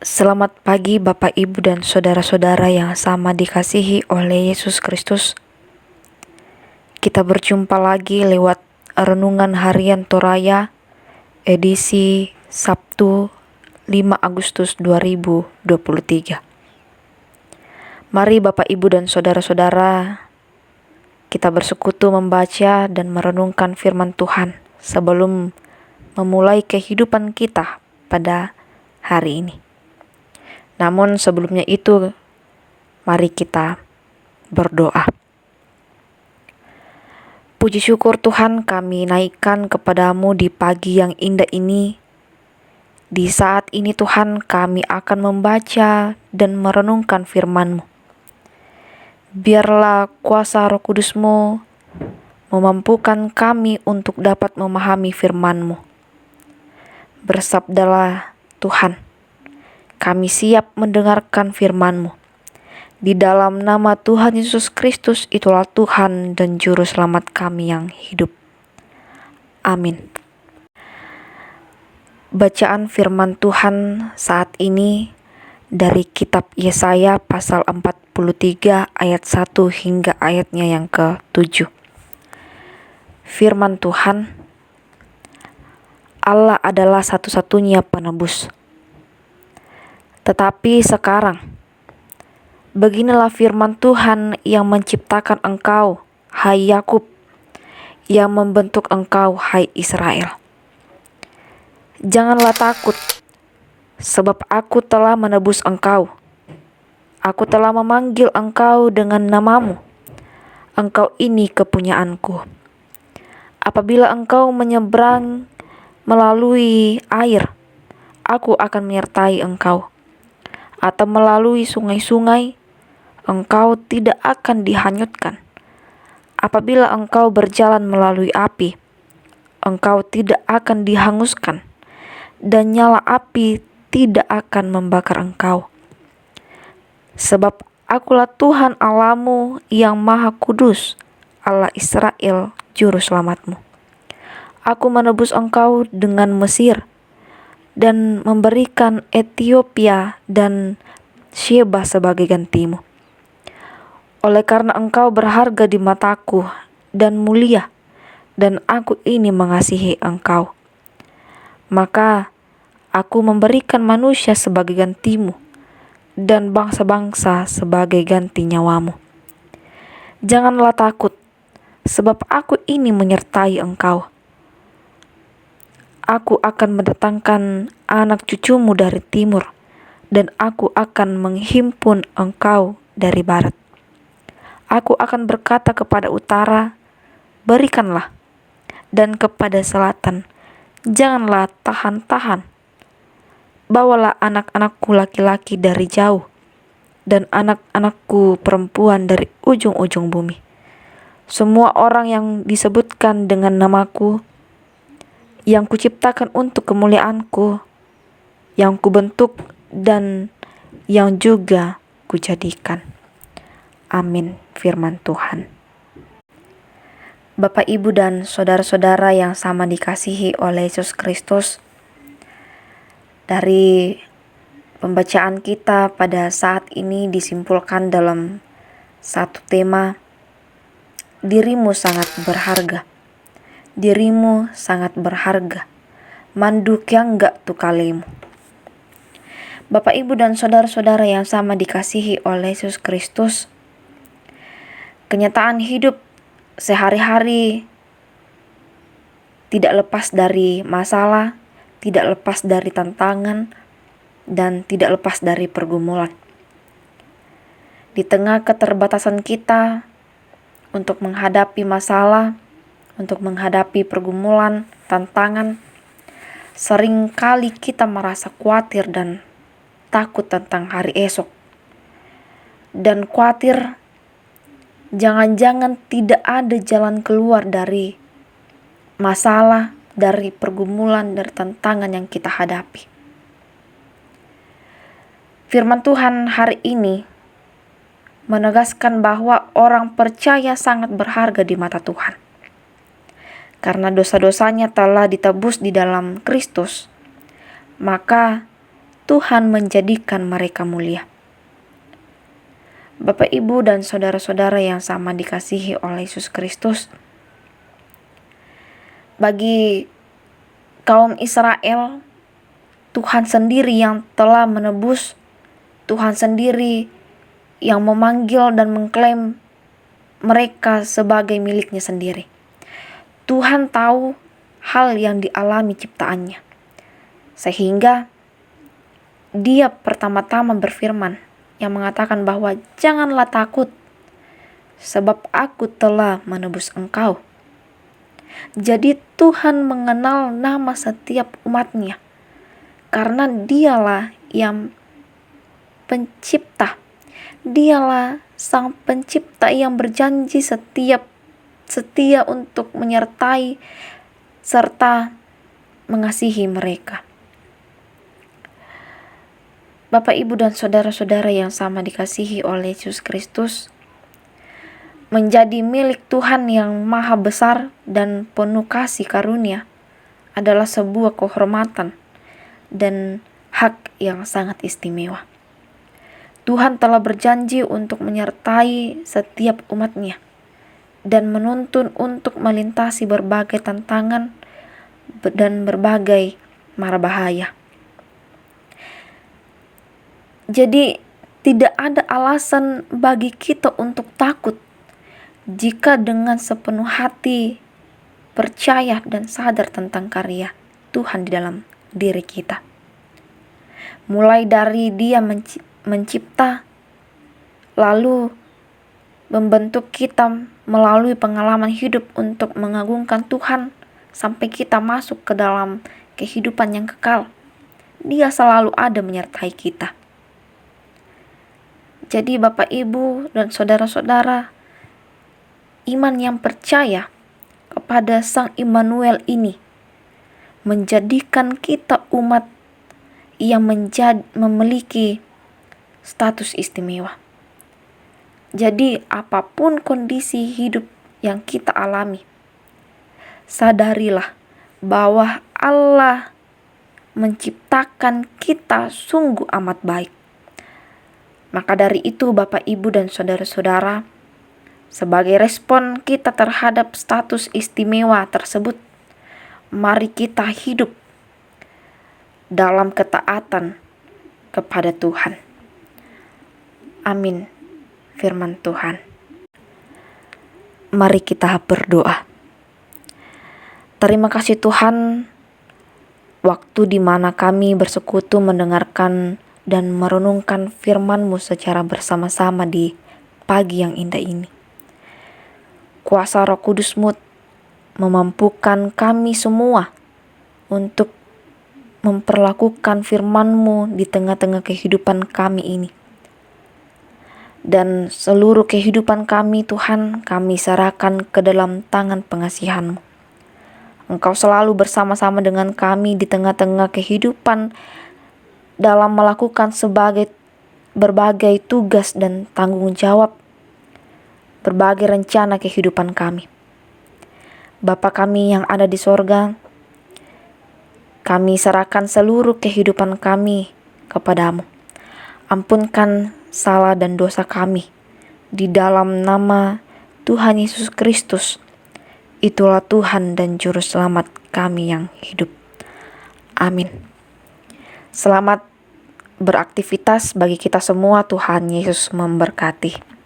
Selamat pagi Bapak Ibu dan saudara-saudara yang sama dikasihi oleh Yesus Kristus. Kita berjumpa lagi lewat Renungan Harian Toraya edisi Sabtu 5 Agustus 2023. Mari Bapak Ibu dan saudara-saudara, kita bersekutu membaca dan merenungkan firman Tuhan sebelum memulai kehidupan kita pada hari ini. Namun sebelumnya itu, mari kita berdoa. Puji syukur Tuhan kami naikkan kepadamu di pagi yang indah ini. Di saat ini Tuhan kami akan membaca dan merenungkan firman-Mu. Biarlah kuasa Roh Kudus-Mu memampukan kami untuk dapat memahami firman-Mu. Bersabdalah Tuhan. Kami siap mendengarkan firman-Mu. Di dalam nama Tuhan Yesus Kristus, itulah Tuhan dan Juru Selamat kami yang hidup. Amin. Bacaan firman Tuhan saat ini dari kitab Yesaya pasal 43 ayat 1 hingga ayatnya yang ke-7. Firman Tuhan, Allah adalah satu-satunya penebus. Tetapi sekarang, beginilah firman Tuhan yang menciptakan engkau, hai Yakub, yang membentuk engkau, hai Israel. Janganlah takut, sebab aku telah menebus engkau. Aku telah memanggil engkau dengan namamu. Engkau ini kepunyaanku. Apabila engkau menyeberang melalui air, aku akan menyertai engkau. Atau melalui sungai-sungai, engkau tidak akan dihanyutkan. Apabila engkau berjalan melalui api, engkau tidak akan dihanguskan, dan nyala api tidak akan membakar engkau. Sebab akulah Tuhan Allahmu yang Maha Kudus, Allah Israel, Juru Selamatmu. Aku menebus engkau dengan Mesir, dan memberikan Ethiopia dan Sheba sebagai gantimu. Oleh karena engkau berharga di mataku dan mulia, dan aku ini mengasihi engkau, maka aku memberikan manusia sebagai gantimu, dan bangsa-bangsa sebagai ganti nyawamu. Janganlah takut, sebab aku ini menyertai engkau. Aku akan mendatangkan anak cucumu dari timur, dan aku akan menghimpun engkau dari barat. Aku akan berkata kepada utara, berikanlah, dan kepada selatan, janganlah tahan-tahan. Bawalah anak-anakku laki-laki dari jauh, dan anak-anakku perempuan dari ujung-ujung bumi. Semua orang yang disebutkan dengan namaku, yang kuciptakan untuk kemuliaanku, yang kubentuk dan yang juga kujadikan. Amin. Firman Tuhan. Bapak, Ibu, dan saudara-saudara yang sama dikasihi oleh Yesus Kristus, dari pembacaan kita pada saat ini disimpulkan dalam satu tema, dirimu sangat berharga. Dirimu sangat berharga, manduk yang gak tukalemu. Bapak, Ibu, dan saudara-saudara yang sama dikasihi oleh Yesus Kristus, kenyataan hidup sehari-hari tidak lepas dari masalah, tidak lepas dari tantangan, dan tidak lepas dari pergumulan. Di tengah keterbatasan kita untuk menghadapi masalah, untuk menghadapi pergumulan, tantangan, seringkali kita merasa khawatir dan takut tentang hari esok. Dan khawatir jangan-jangan tidak ada jalan keluar dari masalah, dari pergumulan, dari tantangan yang kita hadapi. Firman Tuhan hari ini menegaskan bahwa orang percaya sangat berharga di mata Tuhan. Karena dosa-dosanya telah ditebus di dalam Kristus, maka Tuhan menjadikan mereka mulia. Bapak, Ibu, dan saudara-saudara yang sama dikasihi oleh Yesus Kristus, bagi kaum Israel, Tuhan sendiri yang telah menebus, Tuhan sendiri yang memanggil dan mengklaim mereka sebagai miliknya sendiri. Tuhan tahu hal yang dialami ciptaannya, sehingga Dia pertama-tama berfirman yang mengatakan bahwa janganlah takut, sebab aku telah menebus engkau. Jadi Tuhan mengenal nama setiap umatnya, karena Dialah yang pencipta. Dialah sang pencipta yang berjanji setia untuk menyertai serta mengasihi mereka. Bapak, Ibu, dan saudara-saudara yang sama dikasihi oleh Yesus Kristus, menjadi milik Tuhan yang maha besar dan penuh kasih karunia adalah sebuah kehormatan dan hak yang sangat istimewa. Tuhan telah berjanji untuk menyertai setiap umatnya dan menuntun untuk melintasi berbagai tantangan dan berbagai mara bahaya. Jadi tidak ada alasan bagi kita untuk takut jika dengan sepenuh hati percaya dan sadar tentang karya Tuhan di dalam diri kita. Mulai dari Dia mencipta, lalu membentuk kita melalui pengalaman hidup untuk mengagungkan Tuhan sampai kita masuk ke dalam kehidupan yang kekal. Dia selalu ada menyertai kita. Jadi Bapak, Ibu, dan saudara-saudara, iman yang percaya kepada Sang Immanuel ini menjadikan kita umat yang memiliki status istimewa. Jadi apapun kondisi hidup yang kita alami, sadarilah bahwa Allah menciptakan kita sungguh amat baik. Maka dari itu Bapak, Ibu, dan saudara-saudara, sebagai respon kita terhadap status istimewa tersebut, mari kita hidup dalam ketaatan kepada Tuhan. Amin. Firman Tuhan. Mari kita berdoa. Terima kasih Tuhan, waktu di mana kami bersekutu mendengarkan dan merenungkan firman-Mu secara bersama-sama di pagi yang indah ini. Kuasa Roh Kudus-Mu memampukan kami semua untuk memperlakukan firman-Mu di tengah-tengah kehidupan kami ini. Dan seluruh kehidupan kami Tuhan, kami serahkan ke dalam tangan pengasihan-Mu. Engkau selalu bersama-sama dengan kami di tengah-tengah kehidupan dalam melakukan berbagai tugas dan tanggung jawab, berbagai rencana kehidupan kami. Bapa kami yang ada di sorga, kami serahkan seluruh kehidupan kami kepadamu. Ampunkan salah dan dosa kami di dalam nama Tuhan Yesus Kristus. Itulah Tuhan dan Juru Selamat kami yang hidup. Amin. Selamat beraktivitas bagi kita semua. Tuhan Yesus memberkati.